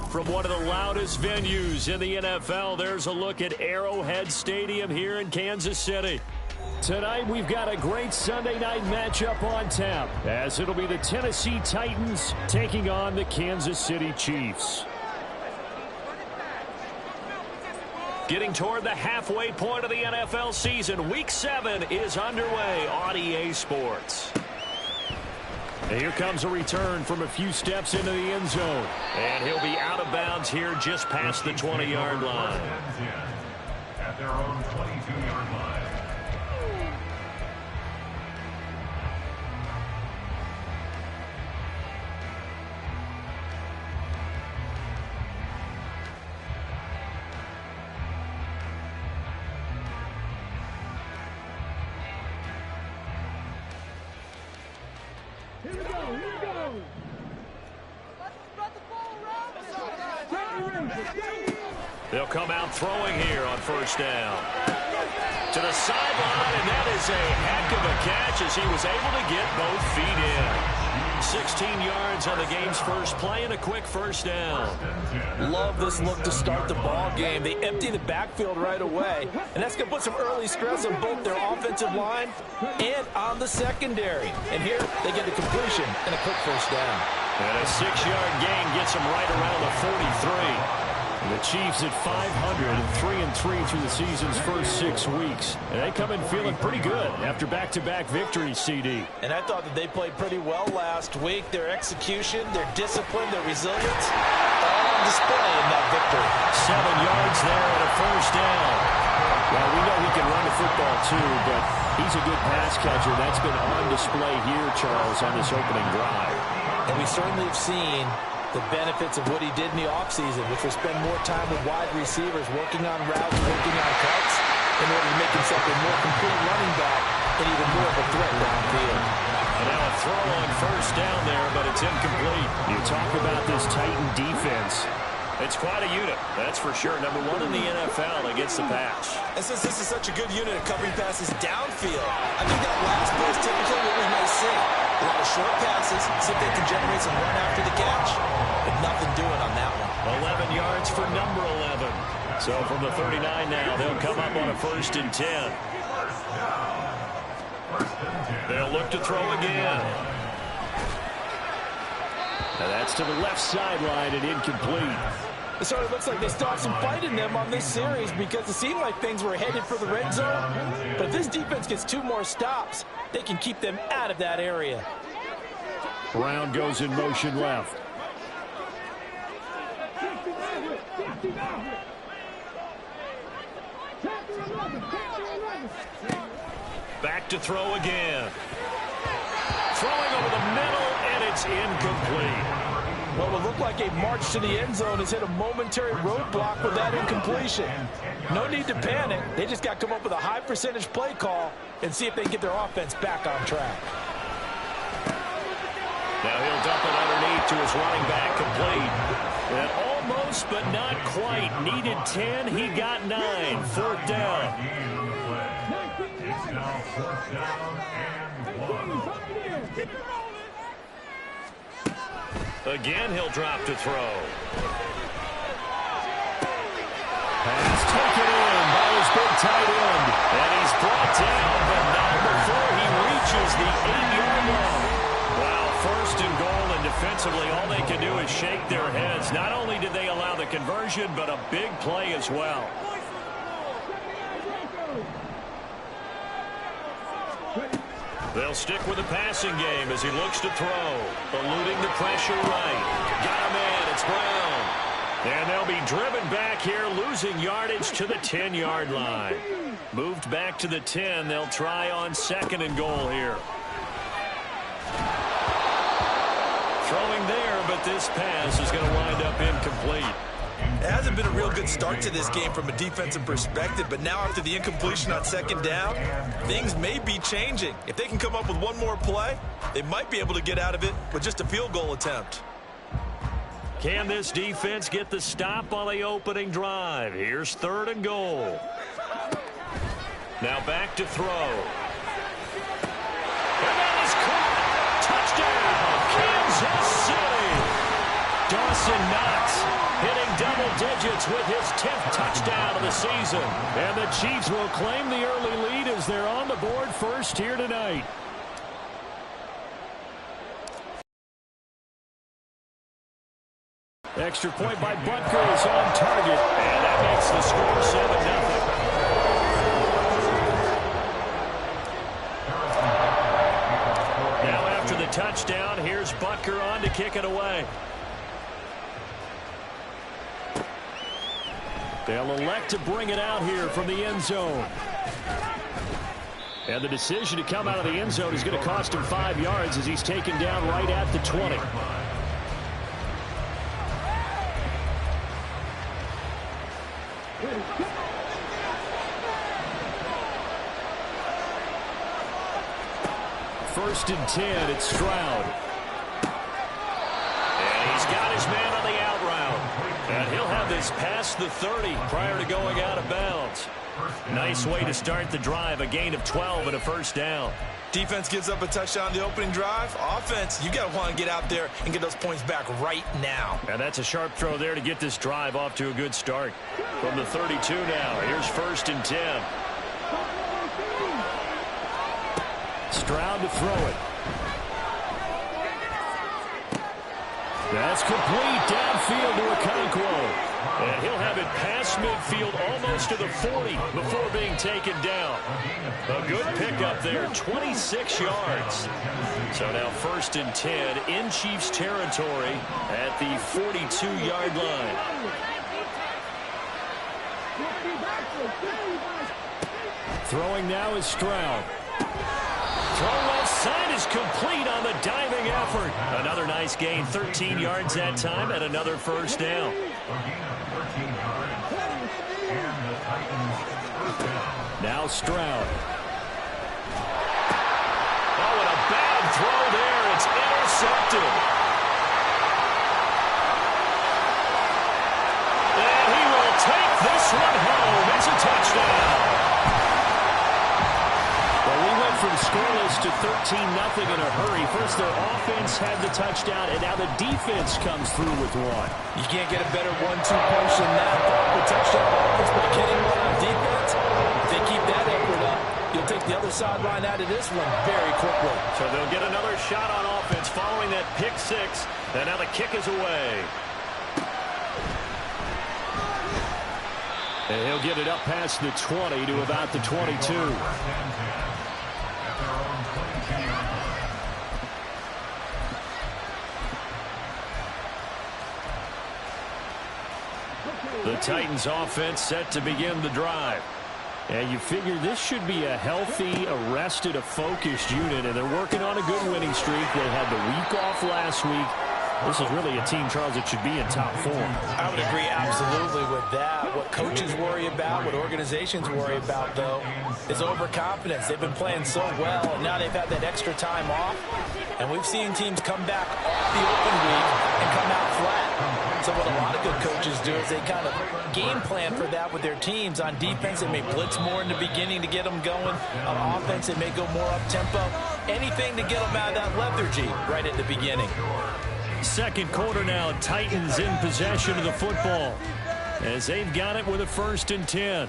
From one of the loudest venues in the NFL, there's a look at Arrowhead Stadium here in Kansas City. Tonight, we've got a great Sunday night matchup on tap, as it'll be the Tennessee Titans taking on the Kansas City Chiefs. Getting toward the halfway point of the NFL season, Week 7 is underway on EA Sports. And here comes a return from a few steps into the end zone. And he'll be out of bounds here just past the 20-yard line. At their own 22-yard line. They'll come out throwing here on first down. To the sideline, and that is a heck of a catch as he was able to get both feet in. 16 yards on the game's first play and a quick first down. Love this look to start the ball game. They empty the backfield right away, and that's going to put some early stress on both their offensive line and on the secondary. And here they get the completion and a quick first down. And a 6-yard gain gets them right around the 43. The Chiefs at 500 and 3-3 through the season's first 6 weeks. And they come in feeling pretty good after back-to-back victories, CD. And I thought that they played pretty well last week. Their execution, their discipline, their resilience, all on display in that victory. 7 yards there and a first down. Well, we know he can run the football too, but he's a good pass catcher. That's been on display here, Charles, on this opening drive. And we certainly have seen the benefits of what he did in the offseason, which was spend more time with wide receivers, working on routes, working on cuts, in order to make himself a more complete running back and even more of a threat downfield. And now a throw on first down there, but it's incomplete. You talk about this Titan defense. It's quite a unit, that's for sure. Number 1 in the NFL against the pass. And since this is such a good unit of covering passes downfield, I think that last play is typically what we might see. A lot of short passes, see if they can generate some run after the catch. But nothing doing on that one. 11 yards for number 11. So from the 39 now, they'll come up on a 1st and 10. They'll look to throw again. Now that's to the left sideline and incomplete. It sort of looks like they still have some fight in them on this series because it seemed like things were headed for the red zone. But if this defense gets 2 more stops, they can keep them out of that area. Brown goes in motion left. Back to throw again. Throwing over the middle, and it's incomplete. What would look like a march to the end zone has hit a momentary roadblock with that incompletion. No need to panic. They just got to come up with a high percentage play call and see if they can get their offense back on track. Now he'll dump it underneath to his running back, complete. And almost, but not quite. Needed 10, he got 9. 4th down. It's now 4th down and 1. Again, he'll drop to throw. Pass taken in by his big tight end. And he's brought down, but not before he reaches the 8-yard line. Wow, 1st and goal, and defensively, all they can do is shake their heads. Not only did they allow the conversion, but a big play as well. They'll stick with the passing game as he looks to throw. Eluding the pressure right. Got him in. It's Brown. And they'll be driven back here, losing yardage to the 10-yard line. Moved back to the 10. They'll try on 2nd and goal here. throwing there, but this pass is going to wind up incomplete. It hasn't been a real good start to this game from a defensive perspective, but now after the incompletion on second down, things may be changing. If they can come up with one more play, they might be able to get out of it with just a field goal attempt. Can this defense get the stop on the opening drive? Here's 3rd and goal. Now back to throw. And that is caught. Touchdown, Kansas City. Dawson Knox hitting double digits with his 10th touchdown of the season. And the Chiefs will claim the early lead as they're on the board first here tonight. Extra point by Butker is on target, and that makes the score 7-0. Now after the touchdown, here's Butker on to kick it away. They'll elect to bring it out here from the end zone. And the decision to come out of the end zone is going to cost him 5 yards as he's taken down right at the 20. First and 10, it's Stroud. And he's got his man on the out route. And he'll have this past the 30 prior to going out of bounds. Nice way to start the drive, a gain of 12 and a first down. Defense gives up a touchdown the opening drive. Offense, you got to want to get out there and get those points back right now. And that's a sharp throw there to get this drive off to a good start. From the 32 now, here's 1st and 10. Stroud to throw it. That's complete downfield to Okonkwo. And he'll have it past midfield almost to the 40 before being taken down. A good pickup there, 26 yards. So now 1st and 10 in Chiefs territory at the 42-yard line. Throwing now is Stroud. Throw left side is complete on the diving effort. Another nice gain, 13 yards that time, and another first down. Now Stroud. Oh, and a bad throw there. It's intercepted. And he will take this one home. It's a touchdown. Well, we went from scoreless to 13-0 in a hurry. First, their offense had the touchdown, and now the defense comes through with one. You can't get a better 1-2 punch than that. The touchdown offense by getting one on defense. If they keep that effort up, you'll take the other sideline out of this one very quickly. So they'll get another shot on offense following that pick six, and now the kick is away. And he'll get it up past the 20 to about the 22. The Titans offense set to begin the drive. And you figure this should be a healthy, arrested, a focused unit, and they're working on a good winning streak. They had the week off last week. This is really a team, Charles, that should be in top form. I would agree absolutely with that. What coaches worry about, what organizations worry about, though, is overconfidence. They've been playing so well, and now they've had that extra time off. And we've seen teams come back off the open week and come out flat. So what a lot of good coaches do is they kind of game plan for that with their teams. On defense, they may blitz more in the beginning to get them going. On offense, they may go more up-tempo. Anything to get them out of that lethargy right at the beginning. Second quarter now, Titans in possession of the football as they've got it with a 1st and 10.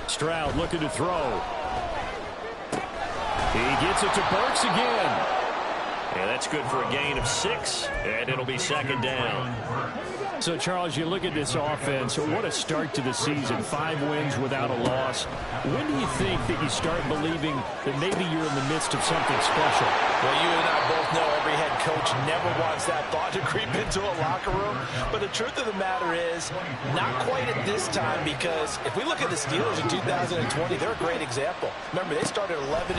Stroud looking to throw. He gets it to Burks again. And that's good for a gain of 6, and it'll be 2nd down. So, Charles, you look at this offense, so what a start to the season. 5 wins without a loss. When do you think that you start believing that maybe you're in the midst of something special? Well, you and I both know every head coach never wants that thought to creep into a locker room. But the truth of the matter is, not quite at this time, because if we look at the Steelers in 2020, they're a great example. Remember, they started 11-0,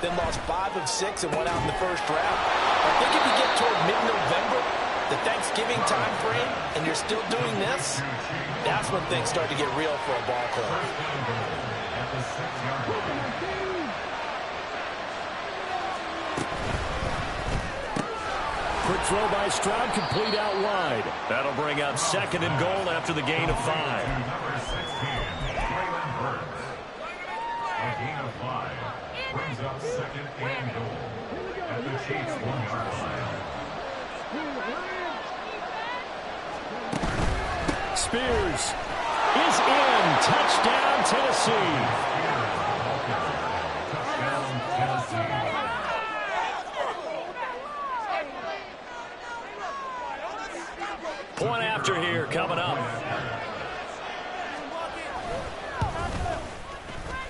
then lost 5 of 6 and went out in the first round. I think if you get toward mid-November, the Thanksgiving time frame, and you're still doing this, that's when things start to get real for a ball club. Quick throw by Stroud, complete out wide. That'll bring up 2nd and goal after the gain of 5. Number 16, Traylon Burks. A gain of 5 brings up 2nd and goal at the Chiefs' 1-yard line. Spears is in. Touchdown, Tennessee. Touchdown, Tennessee. Point after here coming up.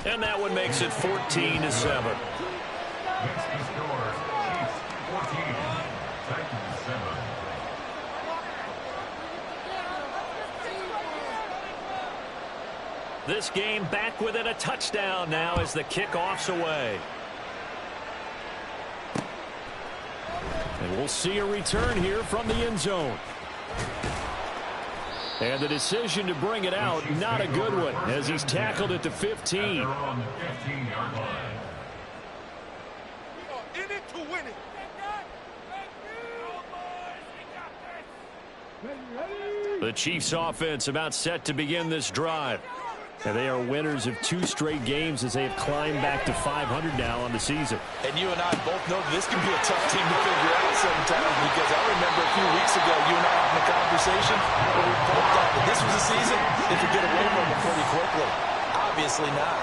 And that one makes it 14-7. Makes the score, Chiefs 14, Titans 7. This game back within a touchdown now as the kickoff's away. And we'll see a return here from the end zone. And the decision to bring it out, not a good one, as he's tackled at the 15. They're on the 15-yard line. We are in it to win it. The Chiefs offense about set to begin this drive. And they are winners of 2 straight games as they have climbed back to 500 now on the season. And you and I both know this can be a tough team to figure out sometimes, because I remember a few weeks ago you and I having a conversation where we both thought that this was a season they could get away from it pretty quickly. Obviously not.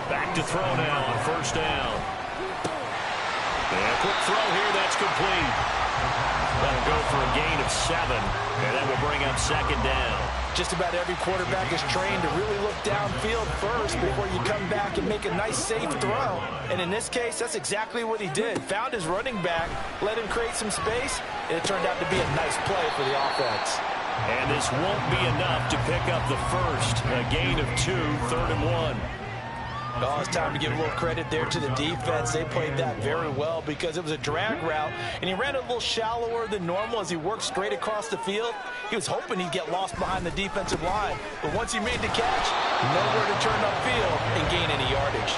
Back to throw now on 1st down. And a quick throw here, that's complete. That'll go for a gain of 7, and that will bring up 2nd down. Just about every quarterback is trained to really look downfield first before you come back and make a nice, safe throw. And in this case, that's exactly what he did. Found his running back, let him create some space, and it turned out to be a nice play for the offense. And this won't be enough to pick up the first. A gain of 2, 3rd and 1. Oh, it's time to give a little credit there to the defense. They played that very well because it was a drag route, and he ran a little shallower than normal as he worked straight across the field. He was hoping he'd get lost behind the defensive line, but once he made the catch, nowhere to turn upfield and gain any yardage.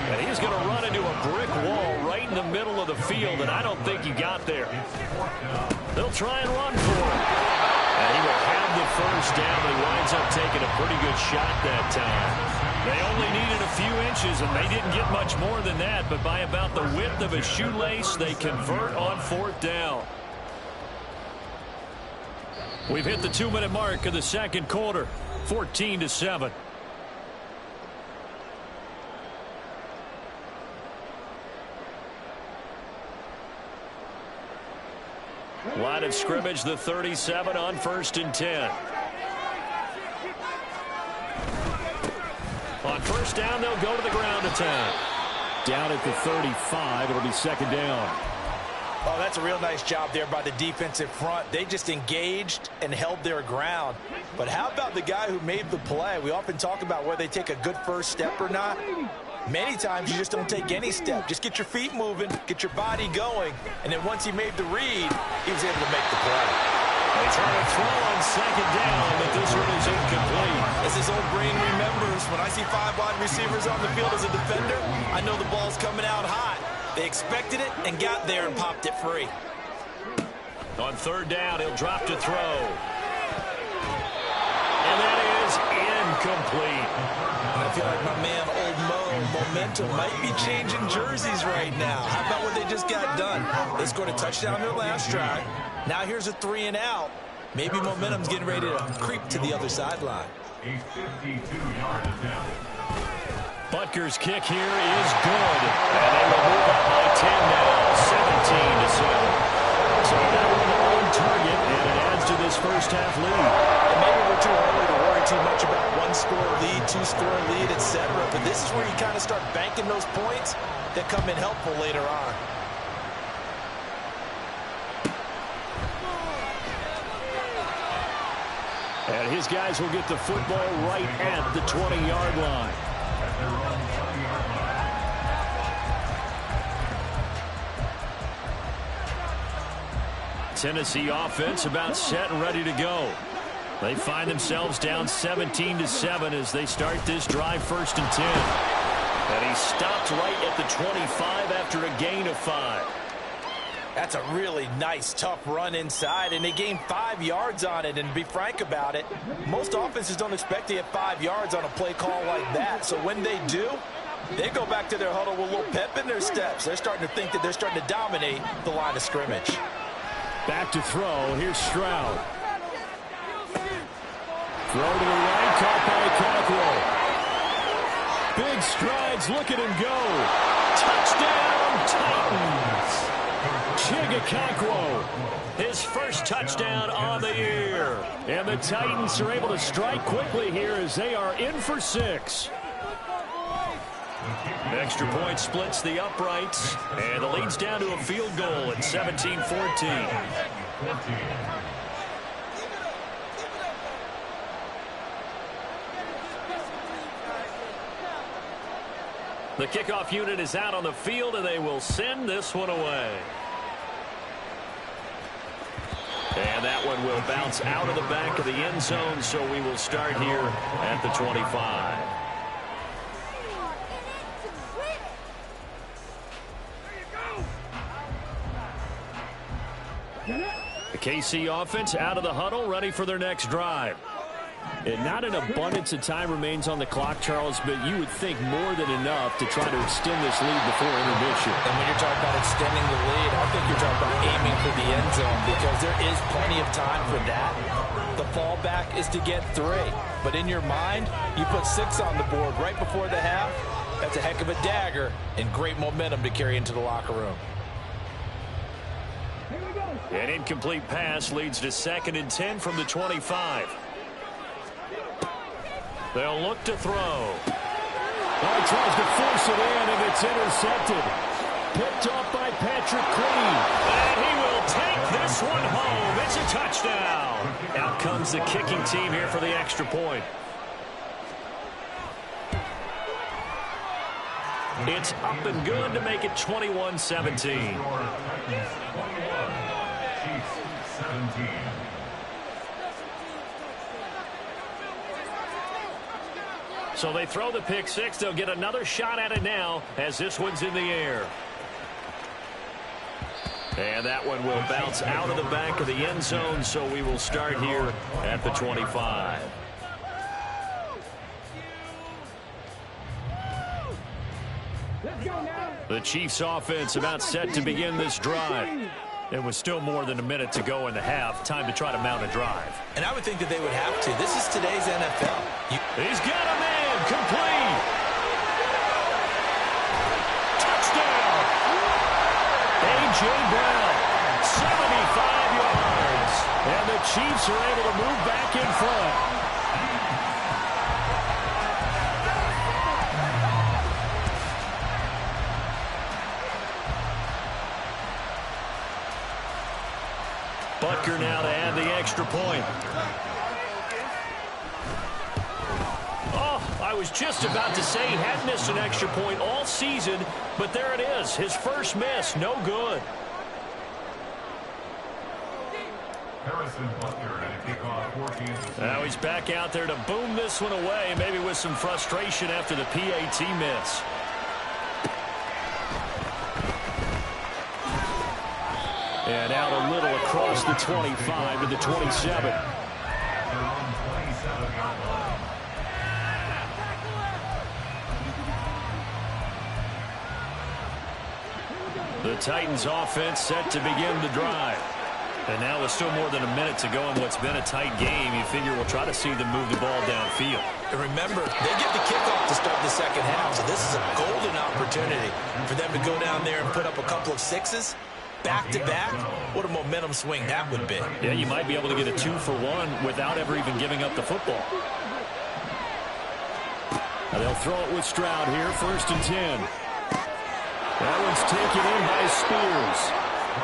And he's going to run into a brick wall right in the middle of the field, and I don't think he got there. They'll try and run for it. And he will have the 1st down, but he winds up taking a pretty good shot that time. They only needed a few inches, and they didn't get much more than that, but by about the width of a shoelace, they convert on 4th down. We've hit the 2-minute mark of the 2nd quarter, 14-7. Line of scrimmage, the 37 on 1st and 10. On 1st down, they'll go to the ground attack. Down at the 35, it'll be 2nd down. Oh, that's a real nice job there by the defensive front. They just engaged and held their ground. But how about the guy who made the play? We often talk about whether they take a good first step or not. Many times you just don't take any step. Just get your feet moving, get your body going, and then once he made the read, he was able to make the play. They try to throw on 2nd down, but this one is incomplete. As his old brain remembers, when I see 5 wide receivers on the field as a defender, I know the ball's coming out hot. They expected it and got there and popped it free. On 3rd down, he'll drop to throw. And that is incomplete. I feel like my man, Old Mo, momentum might be changing jerseys right now. How about what they just got done? They scored a touchdown their last drive. Now here's a 3 and out. Maybe momentum's getting ready to creep to the other sideline. A 52-yard attempt. Butker's kick here is good. And they will move up by 10 now, 17-7. So that one on target, and it adds this first-half lead. And maybe we're too early to worry too much about one-score lead, two-score lead, etc. But this is where you kind of start banking those points that come in helpful later on. And his guys will get the football right at the 20-yard line. Tennessee offense about set and ready to go. They find themselves down 17-7 as they start this drive, 1st and 10. And he stopped right at the 25 after a gain of 5. That's a really nice, tough run inside, and they gained 5 yards on it. And to be frank about it, most offenses don't expect to get 5 yards on a play call like that. So when they do, they go back to their huddle with a little pep in their steps. They're starting to think that they're starting to dominate the line of scrimmage. Back to throw. Here's Stroud. Throw to the right, caught by Cockrell. Big strides, look at him go. Touchdown, Titans. Chigakakwo, his first touchdown on the year. And the Titans are able to strike quickly here as they are in for 6. Extra point splits the uprights, and the lead's down to a field goal at 17-14. The kickoff unit is out on the field, and they will send this one away. And that one will bounce out of the back of the end zone, so we will start here at the 25. The KC offense out of the huddle, ready for their next drive. And not an abundance of time remains on the clock, Charles, but you would think more than enough to try to extend this lead before intermission. And when you're talking about extending the lead, I think you're talking about aiming for the end zone, because there is plenty of time for that. The fallback is to get 3. But in your mind, you put 6 on the board right before the half. That's a heck of a dagger and great momentum to carry into the locker room. An incomplete pass leads to 2nd and 10 from the 25. They'll look to throw. Oh, he tries to force it in, and it's intercepted. Picked off by Patrick Queen. And he will take this one home. It's a touchdown. Out comes the kicking team here for the extra point. It's up and good to make it 21-17. So they throw the pick 6. They'll get another shot at it now as this one's in the air. And that one will bounce out of the back of the end zone, so we will start here at the 25. The Chiefs offense about set to begin this drive. It was still more than a minute to go in the half. Time to try to mount a drive. And I would think that they would have to. This is today's NFL. He's got a man. Complete. Touchdown. A.J. Brown. 75 yards. And the Chiefs are able to move back in front. Butker now to add the extra point. Oh, I was just about to say he hadn't missed an extra point all season, but there it is. His first miss, no good. Now he's back out there to boom this one away, maybe with some frustration after the PAT miss. And out a little across the 25 to the 27. The Titans offense set to begin the drive. And now with still more than a minute to go in what's been a tight game, you figure we'll try to see them move the ball downfield. And remember, they get the kickoff to start the second half, so this is a golden opportunity for them to go down there and put up a couple of 6s back-to-back, what a momentum swing that would be. Yeah, you might be able to get a 2-for-1 without ever even giving up the football. Now they'll throw it with Stroud here, 1st and 10. That one's taken in by Spears.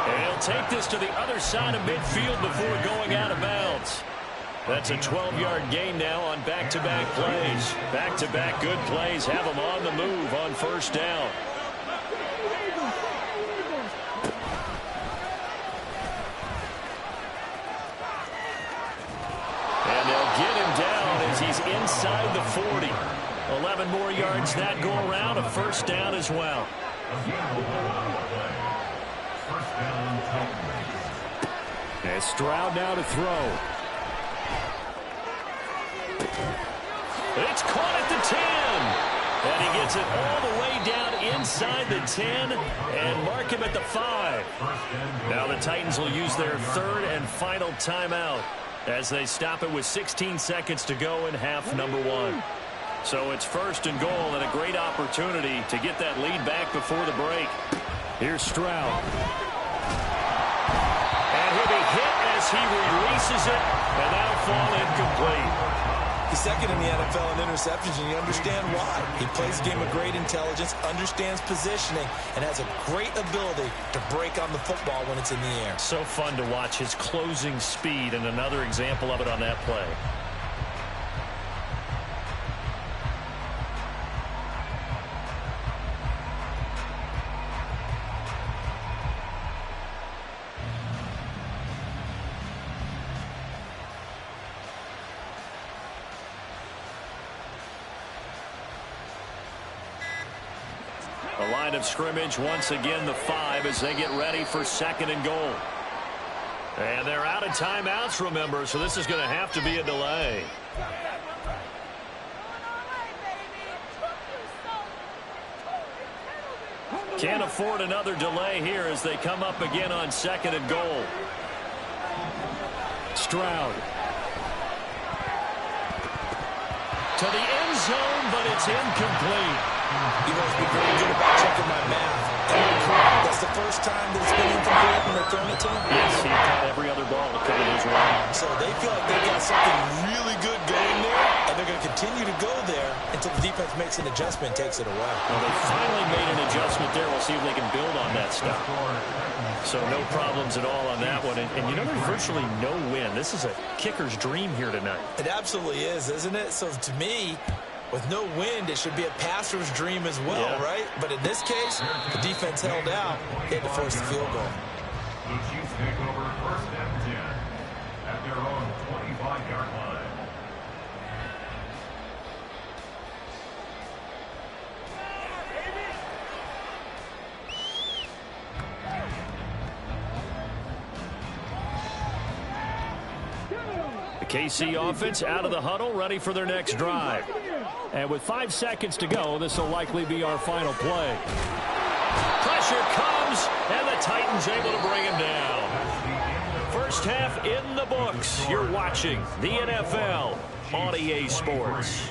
And he'll take this to the other side of midfield before going out of bounds. That's a 12-yard gain now on back-to-back plays. Back-to-back good plays have them on the move on 1st down. And they'll get him down as he's inside the 40. 11 more yards that go around, a 1st down as well. And Stroud now to throw. It's caught at the 10. And he gets it all the way down inside the 10 and mark him at the 5. Now the Titans will use their 3rd and final timeout as they stop it with 16 seconds to go in half number 1. So it's 1st and goal and a great opportunity to get that lead back before the break. Here's Stroud. And he'll be hit as he releases it, and that'll fall incomplete. He's 2nd in the NFL in interceptions, and you understand why. He plays a game of great intelligence, understands positioning, and has a great ability to break on the football when it's in the air. So fun to watch his closing speed, and another example of it on that play. The line of scrimmage once again the 5 as they get ready for 2nd and goal. And they're out of timeouts, remember, so this is going to have to be a delay. Can't afford another delay here as they come up again on 2nd and goal. Stroud. To the end zone, but it's incomplete. You must be very good about checking my math. And you're correct. That's the first time that it's been incomplete when they're throwing it to him? Yes, he caught every other ball that come in his way. So they feel like they've got something really good going there, and they're going to continue to go there until the defense makes an adjustment and takes it away. Well, they finally made an adjustment there. We'll see if they can build on that stuff. So no problems at all on that one. And you know, there's virtually no win. This is a kicker's dream here tonight. It absolutely is, isn't it? So to me, with no wind, it should be a passer's dream as well, right? But in this case, the defense held out. They had to force the field goal. The Chiefs take over 1st and 10 at their own 25-yard line. The KC offense out of the huddle, ready for their next drive. And with 5 seconds to go, this will likely be our final play. Pressure comes, and the Titans able to bring him down. First half in the books. You're watching the NFL on EA Sports.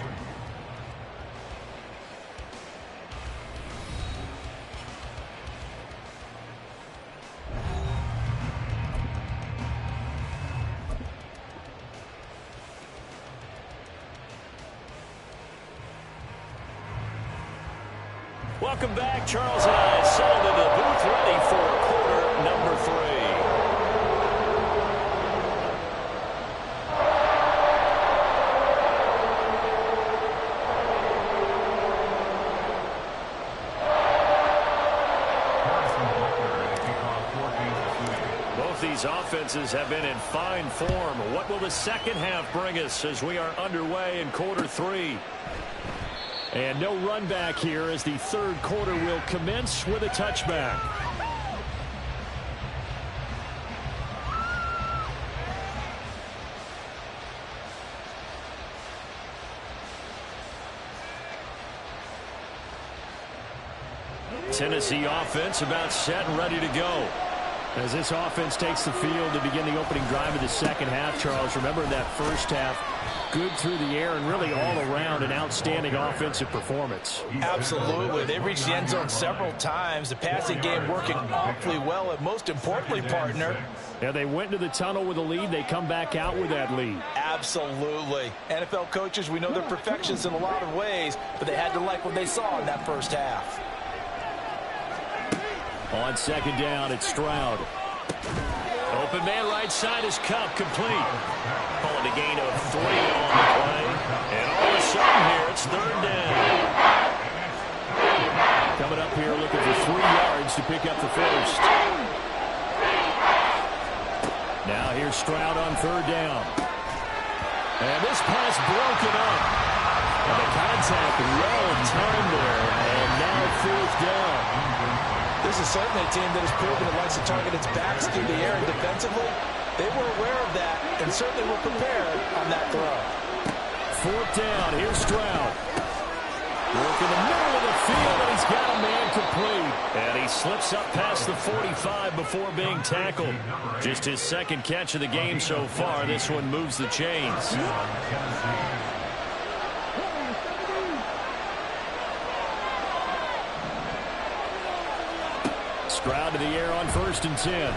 Welcome back. Charles and I settled into the booth ready for quarter number 3. Both these offenses have been in fine form. What will the second half bring us as we are underway in quarter 3? And no run back here as the third quarter will commence with a touchback. Tennessee offense about set and ready to go. As this offense takes the field to begin the opening drive of the second half, Charles, remember in that first half, good through the air and really all around an outstanding offensive performance. Absolutely. They reached the end zone several times. The passing game working awfully well, and most importantly, partner, yeah, they went into the tunnel with a lead. They come back out with that lead. Absolutely. NFL coaches, we know they're perfectionists in a lot of ways, but they had to like what they saw in that first half. On second down, it's Stroud. Open man right side is Cup, complete. Calling a gain of 3 on the play. And all of a sudden here, it's third down. Coming up here looking for 3 yards to pick up the first. Now here's Stroud on third down. And this pass broken up. And the contact well timed there. And now fourth down. This is certainly a team that has proven it likes to target its backs through the air, and defensively, they were aware of that and certainly were prepared on that throw. Fourth down, here's Stroud. Work in the middle of the field, and he's got a man complete. And he slips up past the 45 before being tackled. Just his second catch of the game so far. This one moves the chains. Stroud to the air on 1st and 10.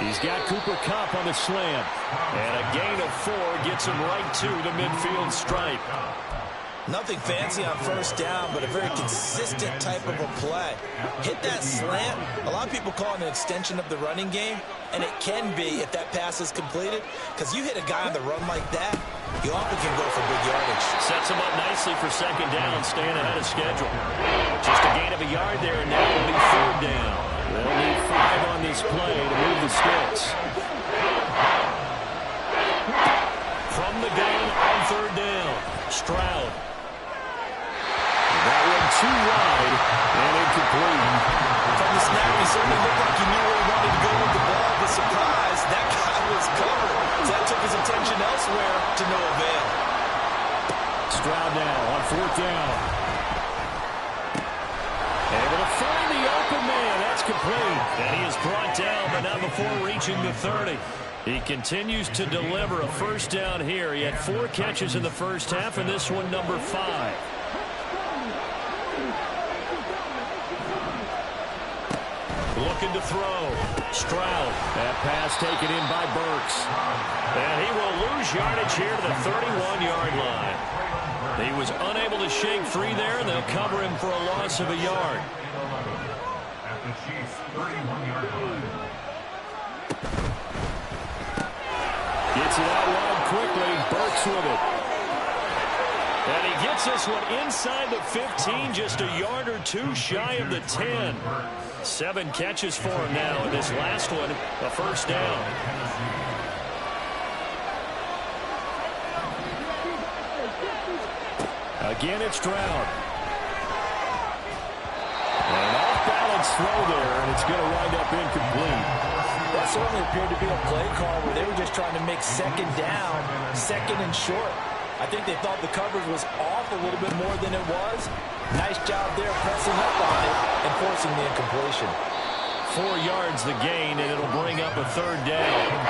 He's got Cooper Kupp on the slant. And a gain of 4 gets him right to the midfield stripe. Nothing fancy on first down, but a very consistent type of a play. Hit that slant. A lot of people call it an extension of the running game, and it can be if that pass is completed, because you hit a guy on the run like that, you often can go for big yardage. Sets him up nicely for second down, staying ahead of schedule. Just a gain of a yard there, and now it'll be third down. They'll need 5 on this play to move the sticks. From the gun on third down, Stroud. That one too wide and incomplete. From the snap, he certainly looked like he knew where he wanted to go with the ball. The surprise, that guy was covered. So that took his attention elsewhere to no avail. Stroud now on fourth down. Able to find the open man. That's complete. And he is brought down, but not before reaching the 30. He continues to deliver a first down here. He had 4 catches in the first half, and this one number 5. Looking to throw. Stroud. That pass taken in by Burks. And he will lose yardage here to the 31-yard line. He was unable to shake free there, and they'll cover him for a loss of a yard. At the Chiefs' 31-yard line. Gets it out wide quickly. Burks with it. And he gets this one inside the 15, just a yard or 2 shy of the 10. 7 catches for him now, and this last one, a first down. Again, it's Stroud. An off-balance throw there, and it's going to wind up incomplete. That certainly appeared to be a play call where they were just trying to make second down, second and short. I think they thought the coverage was off a little bit more than it was. Nice job there pressing up on it and forcing the incompletion. 4 yards the gain, and it'll bring up a third down.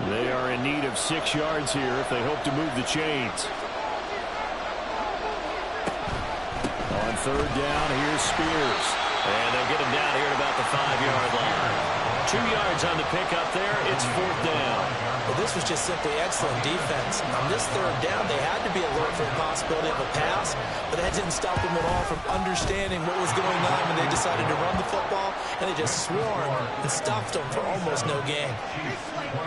They are in need of 6 yards here if they hope to move the chains. On third down, here's Spears. And they'll get him down here at about the 5-yard line. 2 yards on the pickup there. It's fourth down. Well, this was just simply excellent defense. On this third down, they had to be alert for the possibility of a pass, but that didn't stop them at all from understanding what was going on when they decided to run the football, and they just swarmed and stopped them for almost no gain.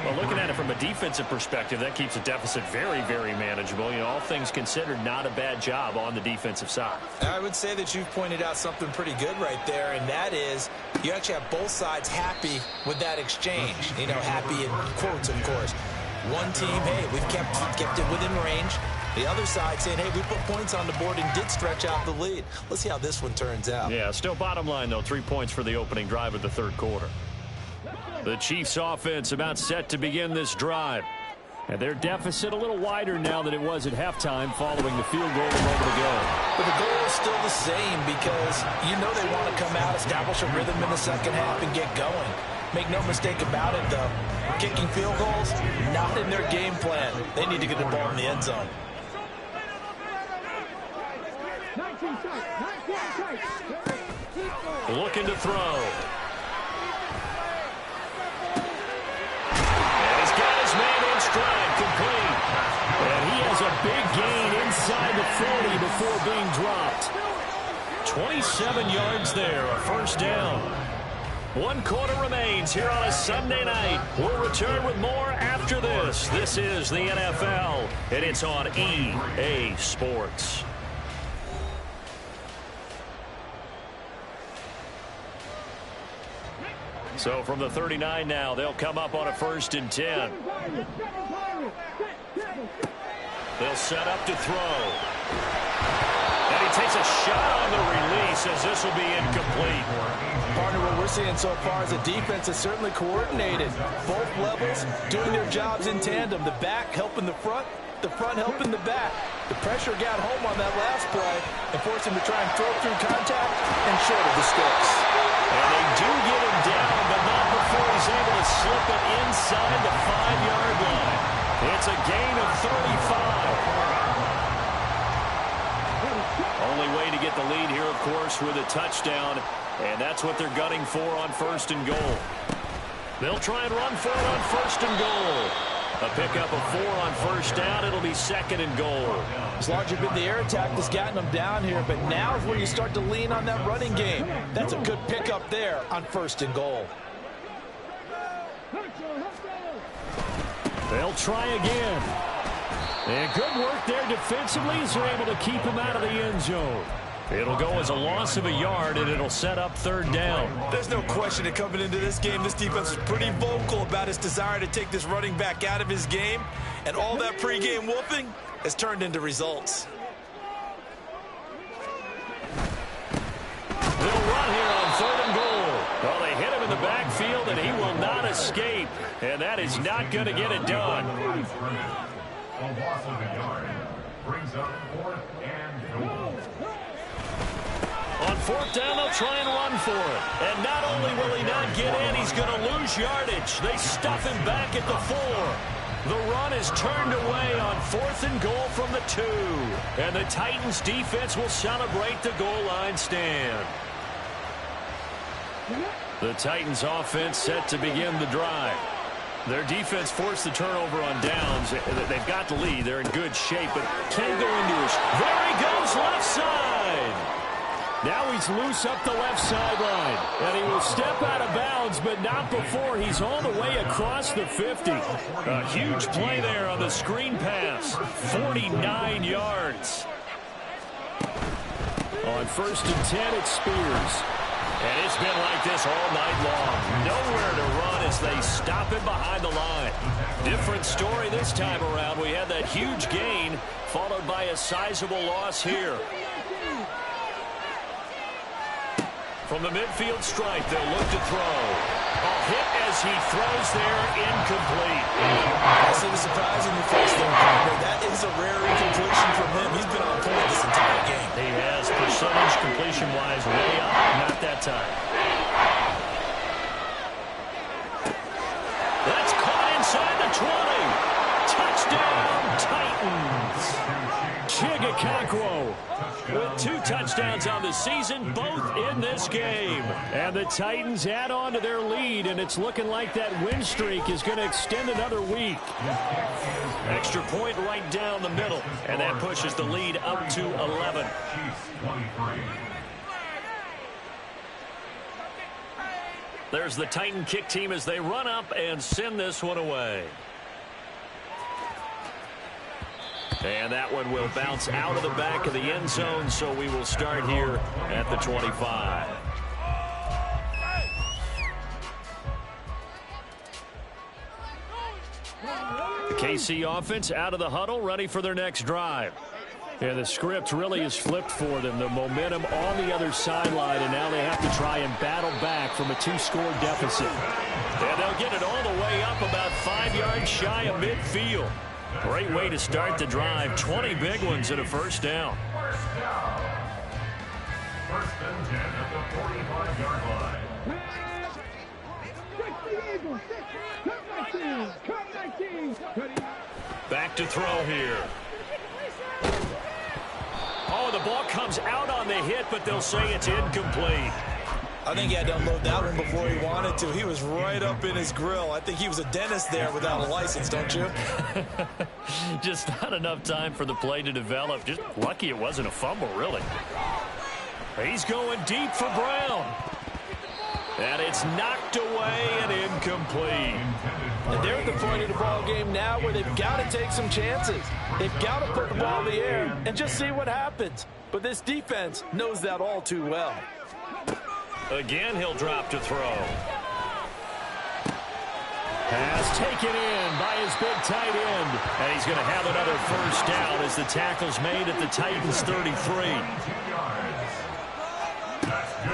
Well, looking at it from a defensive perspective, that keeps the deficit very, very manageable. You know, all things considered, not a bad job on the defensive side. I would say that you've pointed out something pretty good right there, and that is you actually have both sides happy with that exchange. You know, happy in quotes, of course. One team, hey, we've kept it within range. The other side saying, hey, we put points on the board and did stretch out the lead. Let's see how this one turns out. Yeah, still bottom line, though, 3 points for the opening drive of the third quarter. The Chiefs offense about set to begin this drive. And their deficit a little wider now than it was at halftime following the field goal a moment ago. But the goal is still the same because you know they want to come out, establish a rhythm in the second half, and get going. Make no mistake about it, though. Kicking field goals, not in their game plan. They need to get the ball in the end zone. Looking to throw. Stride complete. And he has a big gain inside the 40 before being dropped. 27 yards there, a first down. 1 quarter remains here on a Sunday night. We'll return with more after this. This is the NFL, and it's on EA Sports. So from the 39 now, they'll come up on a 1st and 10. They'll set up to throw. And he takes a shot on the release as this will be incomplete. Partner, what we're seeing so far is a defense that's certainly coordinated. Both levels doing their jobs in tandem. The back helping the front helping the back. The pressure got home on that last play and forced him to try and throw through contact and short of the sticks. And they do get him down, but not before he's able to slip it inside the 5-yard line. It's a gain of 35. Only way to get the lead here, of course, with a touchdown, and that's what they're gunning for on 1st and goal. They'll try and run for it on 1st and goal. A pickup of 4 on 1st down. It'll be 2nd and goal. As large as been the air attack that's gotten them down here, but now is where you start to lean on that running game. That's a good pickup there on 1st and goal. They'll try again. And good work there defensively as they're able to keep him out of the end zone. It'll go as a loss of a yard, and it'll set up 3rd down. There's no question that coming into this game, this defense is pretty vocal about its desire to take this running back out of his game, and all that pregame whooping has turned into results. They'll run here on 3rd and goal. Well, they hit him in the backfield, and he will not escape, and that is not going to get it done. A loss of a yard brings up 4th and goal. On 4th down, they'll try and run for it. And not only will he not get in, he's going to lose yardage. They stuff him back at the 4. The run is turned away on 4th and goal from the 2. And the Titans defense will celebrate the goal line stand. The Titans offense set to begin the drive. Their defense forced the turnover on downs. They've got the lead. They're in good shape, but can't go into it. There he goes, left side. Now he's loose up the left sideline, and he will step out of bounds, but not before he's all the way across the 50. A huge play there on the screen pass, 49 yards. On 1st and 10, it's Spears. And it's been like this all night long. Nowhere to run as they stop him behind the line. Different story this time around. We had that huge gain, followed by a sizable loss here. From the midfield stripe, they'll look to throw. A hit as he throws there, incomplete. That's a surprising first there, partner. That is a rare incompletion from him. He's been on point this entire game. He has percentage completion-wise way up, not that time. That's caught inside the 20. Touchdown, Titans. Chigakakwo with 2 touchdowns on the season, both in this game. And the Titans add on to their lead, and it's looking like that win streak is going to extend another week. Extra point right down the middle, and that pushes the lead up to 11. There's the Titan kick team as they run up and send this one away. And that one will bounce out of the back of the end zone, so we will start here at the 25. The KC offense out of the huddle, ready for their next drive. Yeah, the script really is flipped for them. The momentum on the other sideline, and now they have to try and battle back from a 2-score deficit. And they'll get it all the way up about 5 yards shy of midfield. Great way to start the drive. 20 big ones and a first down. First and 10 at the 45-yard line. Back to throw here. Oh, the ball comes out on the hit, but they'll say it's incomplete. I think he had to unload that one before he wanted to. He was right up in his grill. I think he was a dentist there without a license, don't you? Just not enough time for the play to develop. Just lucky it wasn't a fumble, really. He's going deep for Brown. And it's knocked away and incomplete. And they're at the point of the ball game now where they've got to take some chances. They've got to put the ball in the air and just see what happens. But this defense knows that all too well. Again, he'll drop to throw. Pass taken in by his big tight end. And he's going to have another first down as the tackle's made at the Titans' 33.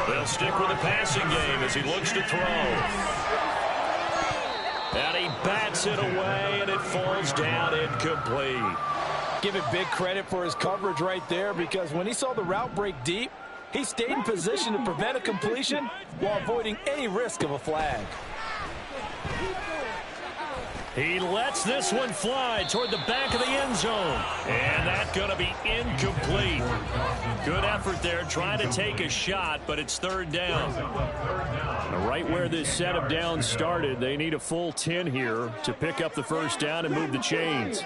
They'll stick with the passing game as he looks to throw. And he bats it away, and it falls down incomplete. Give him big credit for his coverage right there, because when he saw the route break deep, he stayed in position to prevent a completion while avoiding any risk of a flag. He lets this one fly toward the back of the end zone. And that's going to be incomplete. Good effort there trying to take a shot, but it's third down. Right where this set of downs started, they need a full 10 here to pick up the first down and move the chains.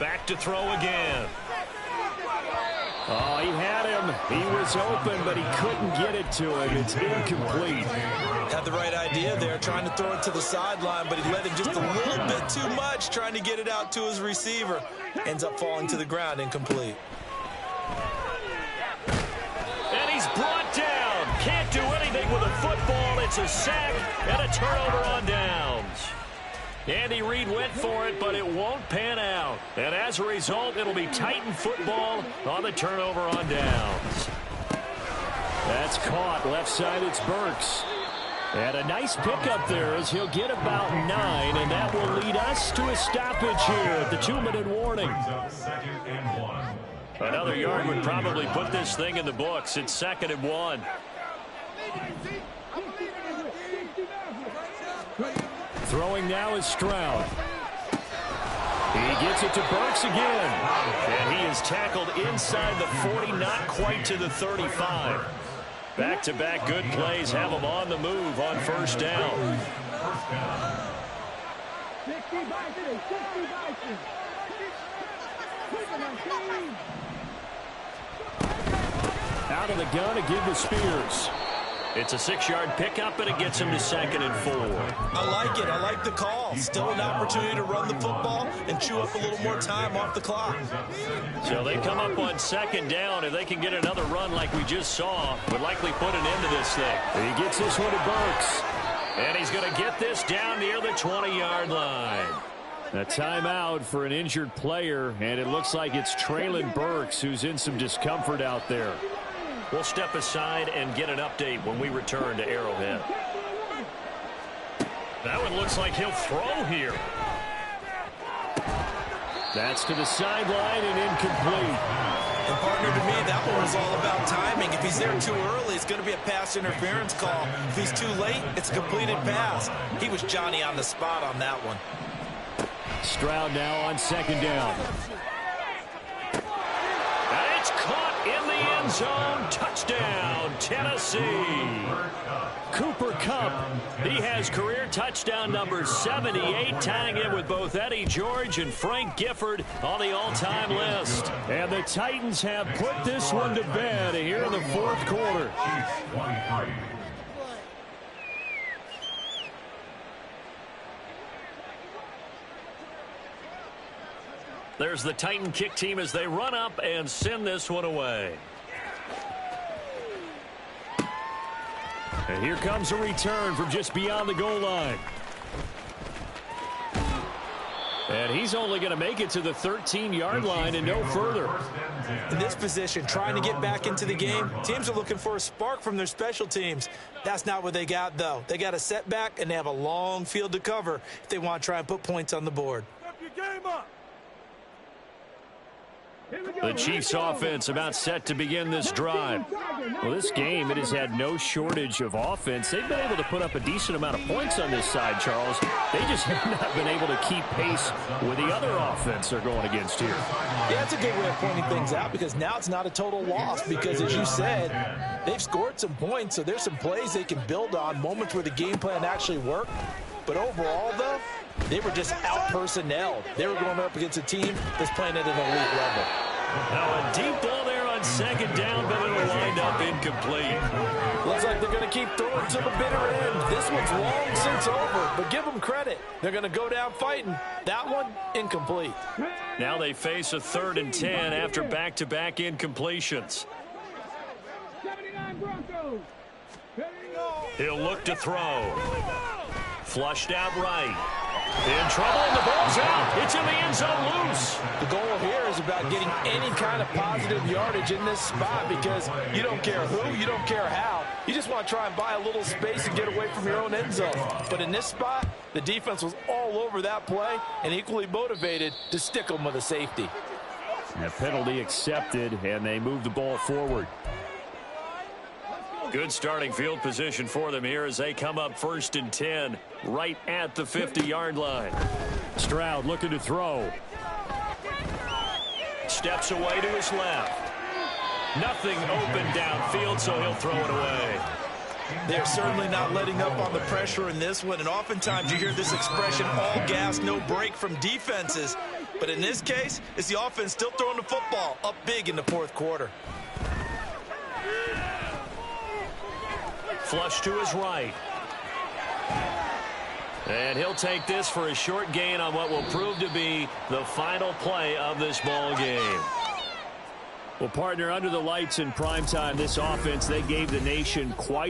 Back to throw again. Oh, he had him. He was open, but he couldn't get it to him. It's incomplete. Had the right idea there, trying to throw it to the sideline, but he let him just a little bit too much, trying to get it out to his receiver. Ends up falling to the ground, incomplete. And he's brought down. Can't do anything with a football. It's a sack and a turnover on downs. Andy Reid went for it, but it won't pan out. And as a result, it'll be Titan football on the turnover on downs. That's caught. Left side, it's Burks. And a nice pickup there as he'll get about 9, and that will lead us to a stoppage here at the 2-minute warning. Another yard would probably put this thing in the books. It's 2nd and 1. Throwing now is Stroud. He gets it to Burks again. And he is tackled inside the 40, not quite to the 35. Back-to-back good plays have him on the move on first down. Out of the gun to give to Spears. It's a 6-yard pickup, and it gets him to 2nd and 4. I like it. I like the call. Still an opportunity to run the football and chew up a little more time off the clock. So they come up on 2nd down. If they can get another run like we just saw, would likely put an end to this thing. He gets this one to Burks. And he's going to get this down near the 20-yard line. A timeout for an injured player, and it looks like it's Traylon Burks who's in some discomfort out there. We'll step aside and get an update when we return to Arrowhead. That one looks like he'll throw here. That's to the sideline and incomplete. And partner, to me, that one was all about timing. If he's there too early, it's going to be a pass interference call. If he's too late, it's a completed pass. He was Johnny on the spot on that one. Stroud now on 2nd down. And it's caught in the end zone. Touchdown, Tennessee. Cooper Kupp, he has career touchdown number 78, tying in with both Eddie George and Frank Gifford on the all-time list. And the Titans have put this one to bed here in the 4th quarter. There's the Titan kick team as they run up and send this one away. And here comes a return from just beyond the goal line. And he's only going to make it to the 13-yard line and no further. In this position, trying to get back into the game, teams are looking for a spark from their special teams. That's not what they got, though. They got a setback, and they have a long field to cover if they want to try and put points on the board. Step your game up. The Chiefs offense about set to begin this drive. Well, this game, it has had no shortage of offense. They've been able to put up a decent amount of points on this side, Charles. They just have not been able to keep pace with the other offense they're going against here. Yeah, that's a good way of pointing things out because now it's not a total loss because, as you said, they've scored some points, so there's some plays they can build on, moments where the game plan actually worked. But overall, though, they were just out-personnelled. They were going up against a team that's playing at an elite level. Now a deep ball there on second down, but it'll wind up incomplete. Looks like they're going to keep throwing to the bitter end. This one's long since over, but give them credit. They're going to go down fighting. That one, incomplete. Now they face a 3rd and 10 after back-to-back incompletions. He'll look to throw. Flushed out right. In trouble, and the ball's out. It's in the end zone loose. The goal here is about getting any kind of positive yardage in this spot because you don't care who, you don't care how. You just want to try and buy a little space and get away from your own end zone. But in this spot, the defense was all over that play and equally motivated to stick them with a safety. A penalty accepted, and they move the ball forward. Good starting field position for them here as they come up 1st and 10 right at the 50-yard line. Stroud looking to throw. Steps away to his left. Nothing open downfield, so he'll throw it away. They're certainly not letting up on the pressure in this one, and oftentimes you hear this expression, all gas, no break from defenses. But in this case, it's the offense still throwing the football up big in the 4th quarter. Flush to his right. And he'll take this for a short gain on what will prove to be the final play of this ball game. Well, partner, under the lights in primetime, this offense, they gave the nation quite